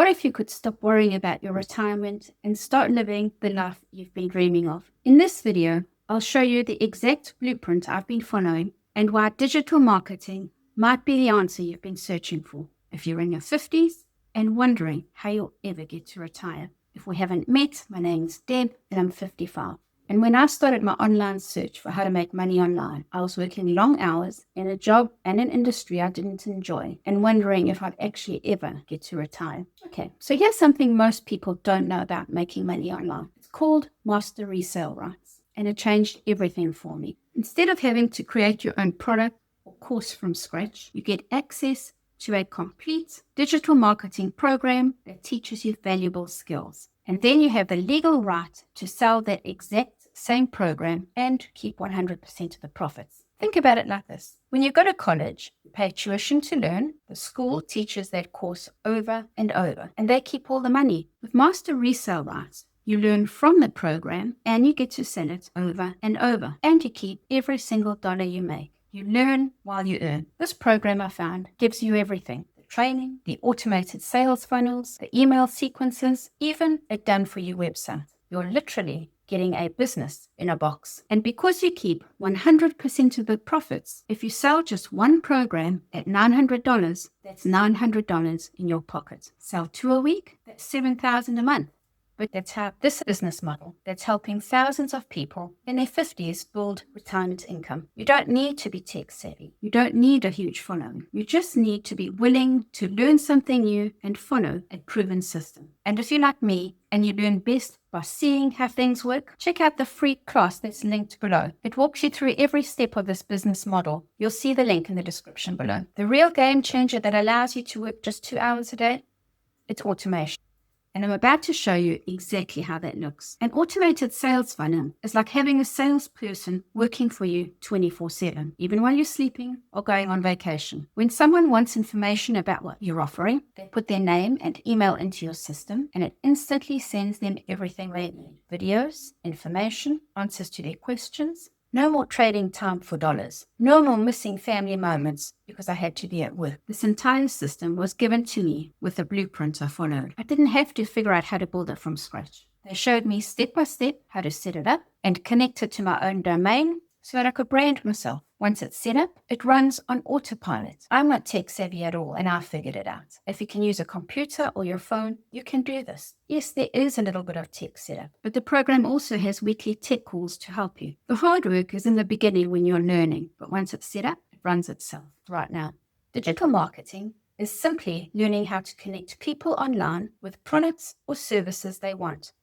What if you could stop worrying about your retirement and start living the life you've been dreaming of? In this video, I'll show you the exact blueprint I've been following and why digital marketing might be the answer you've been searching for if you're in your 50s and wondering how you'll ever get to retire. If we haven't met, my name's Deb and I'm 55. And when I started my online search for how to make money online, I was working long hours in a job and an industry I didn't enjoy and wondering if I'd actually ever get to retire. Okay, so here's something most people don't know about making money online. It's called Master Resell Rights, and it changed everything for me. Instead of having to create your own product or course from scratch, you get access to a complete digital marketing program that teaches you valuable skills. And then you have the legal right to sell that exact same program and keep 100% of the profits. Think about it like this. When you go to college, you pay tuition to learn. The school teaches that course over and over, and they keep all the money. With Master Resell Rights, you learn from the program and you get to sell it over and over, and you keep every single dollar you make. You learn while you earn. This program, I found, gives you everything. Training, the automated sales funnels, the email sequences, even a done-for-you website. You're literally getting a business in a box. And because you keep 100% of the profits, if you sell just one program at $900, that's $900 in your pocket. Sell 2 a week, that's $7,000 a month. But that's how this business model that's helping thousands of people in their 50s build retirement income. You don't need to be tech savvy. You don't need a huge following. You just need to be willing to learn something new and follow a proven system. And if you're like me and you learn best by seeing how things work, check out the free class that's linked below. It walks you through every step of this business model. You'll see the link in the description below. The real game changer that allows you to work just 2 hours a day, it's automation. And I'm about to show you exactly how that looks. An automated sales funnel is like having a salesperson working for you 24/7, even while you're sleeping or going on vacation. When someone wants information about what you're offering, they put their name and email into your system, and it instantly sends them everything they need. Videos, information, answers to their questions. No more trading time for dollars. No more missing family moments because I had to be at work. This entire system was given to me with a blueprint I followed. I didn't have to figure out how to build it from scratch. They showed me step by step how to set it up and connect it to my own domain so that I could brand myself. Once it's set up, it runs on autopilot. I'm not tech savvy at all, and I figured it out. If you can use a computer or your phone, you can do this. Yes, there is a little bit of tech setup, but the program also has weekly tech calls to help you. The hard work is in the beginning when you're learning, but once it's set up, it runs itself. Right now, digital marketing is simply learning how to connect people online with products or services they want.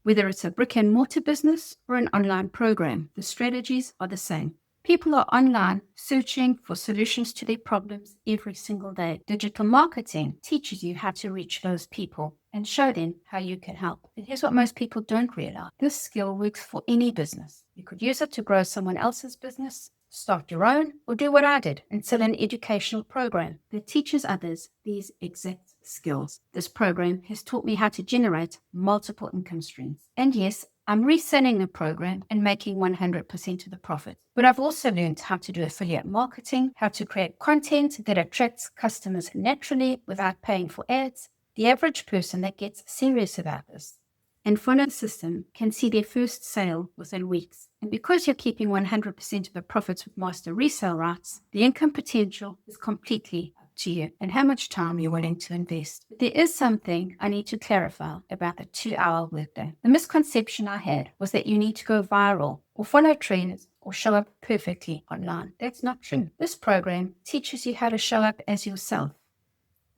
Whether it's a brick and mortar business or an online program, the strategies are the same. People are online searching for solutions to their problems every single day. Digital marketing teaches you how to reach those people and show them how you can help. And here's what most people don't realize. This skill works for any business. You could use it to grow someone else's business, start your own, or do what I did and sell an educational program that teaches others these exact skills. This program has taught me how to generate multiple income streams. And yes, I'm reselling the program and making 100% of the profit. But I've also learned how to do affiliate marketing, how to create content that attracts customers naturally without paying for ads. The average person that gets serious about this and follow the system can see their first sale within weeks. And because you're keeping 100% of the profits with Master Resell Rights, the income potential is completely up to you and how much time you're willing to invest. But there is something I need to clarify about the 2-hour workday. The misconception I had was that you need to go viral or follow trends or show up perfectly online. That's not true. This program teaches you how to show up as yourself,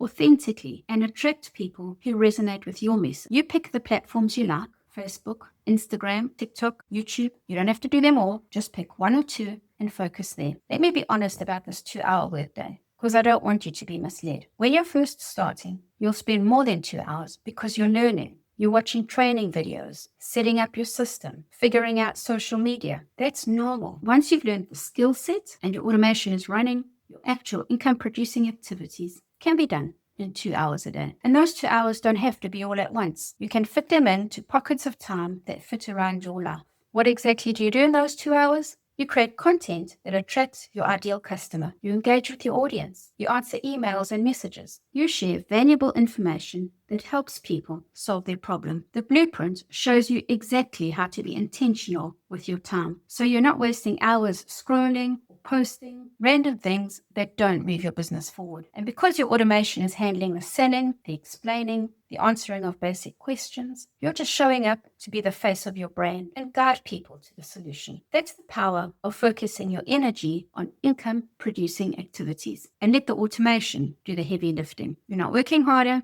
authentically, and attract people who resonate with your message. You pick the platforms you like: Facebook, Instagram, TikTok, YouTube. You don't have to do them all. Just pick 1 or 2 and focus there. Let me be honest about this 2-hour workday, because I don't want you to be misled. When you're first starting, you'll spend more than 2 hours because you're learning. You're watching training videos, setting up your system, figuring out social media. That's normal. Once you've learned the skill set and your automation is running, your actual income producing activities can be done in 2 hours a day. And those 2 hours don't have to be all at once. You can fit them into pockets of time that fit around your life. What exactly do you do in those 2 hours? You create content that attracts your ideal customer. You engage with your audience. You answer emails and messages. You share valuable information that helps people solve their problem. The blueprint shows you exactly how to be intentional with your time, so you're not wasting hours scrolling or posting random things that don't move your business forward. And because your automation is handling the selling, the explaining, the answering of basic questions, you're just showing up to be the face of your brand and guide people to the solution. That's the power of focusing your energy on income producing activities, and let the automation do the heavy lifting. You're not working harder,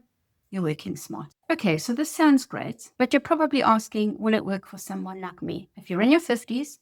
you're working smart. Okay, so this sounds great, but you're probably asking, will it work for someone like me? If you're in your 50s,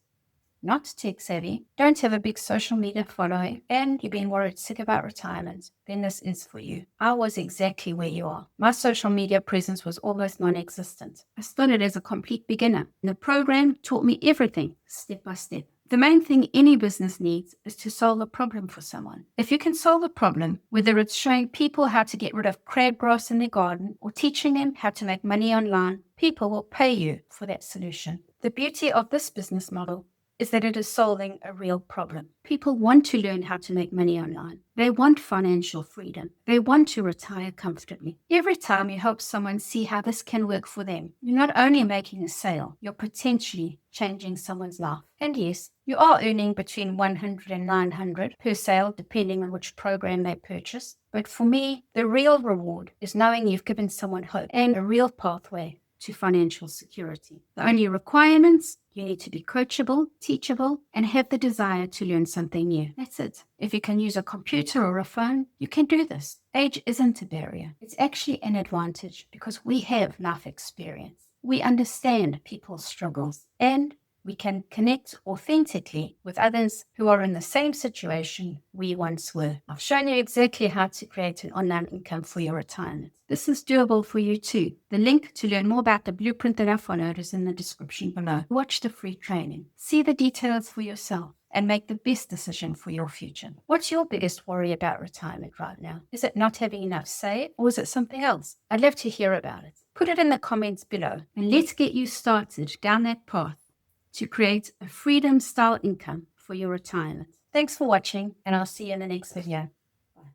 not tech savvy, don't have a big social media following, and you've been worried sick about retirement, then this is for you. I was exactly where you are. My social media presence was almost non-existent. I started as a complete beginner, and the program taught me everything step by step. The main thing any business needs is to solve a problem for someone. If you can solve a problem, whether it's showing people how to get rid of crabgrass in their garden or teaching them how to make money online, people will pay you for that solution. The beauty of this business model is that it is solving a real problem. People want to learn how to make money online. They want financial freedom. They want to retire comfortably. Every time you help someone see how this can work for them, you're not only making a sale, you're potentially changing someone's life. And yes, you are earning between $100 and $900 per sale, depending on which program they purchase. But for me, the real reward is knowing you've given someone hope and a real pathway to financial security. The only requirements: you need to be coachable, teachable, and have the desire to learn something new. That's it. If you can use a computer or a phone, you can do this. Age isn't a barrier. It's actually an advantage because we have life experience. We understand people's struggles, and we can connect authentically with others who are in the same situation we once were. I've shown you exactly how to create an online income for your retirement. This is doable for you too. The link to learn more about the blueprint that I followed is in the description below. Watch the free training. See the details for yourself and make the best decision for your future. What's your biggest worry about retirement right now? Is it not having enough saved, or is it something else? I'd love to hear about it. Put it in the comments below, and let's get you started down that path to create a freedom-style income for your retirement. Thanks for watching, and I'll see you in the next video.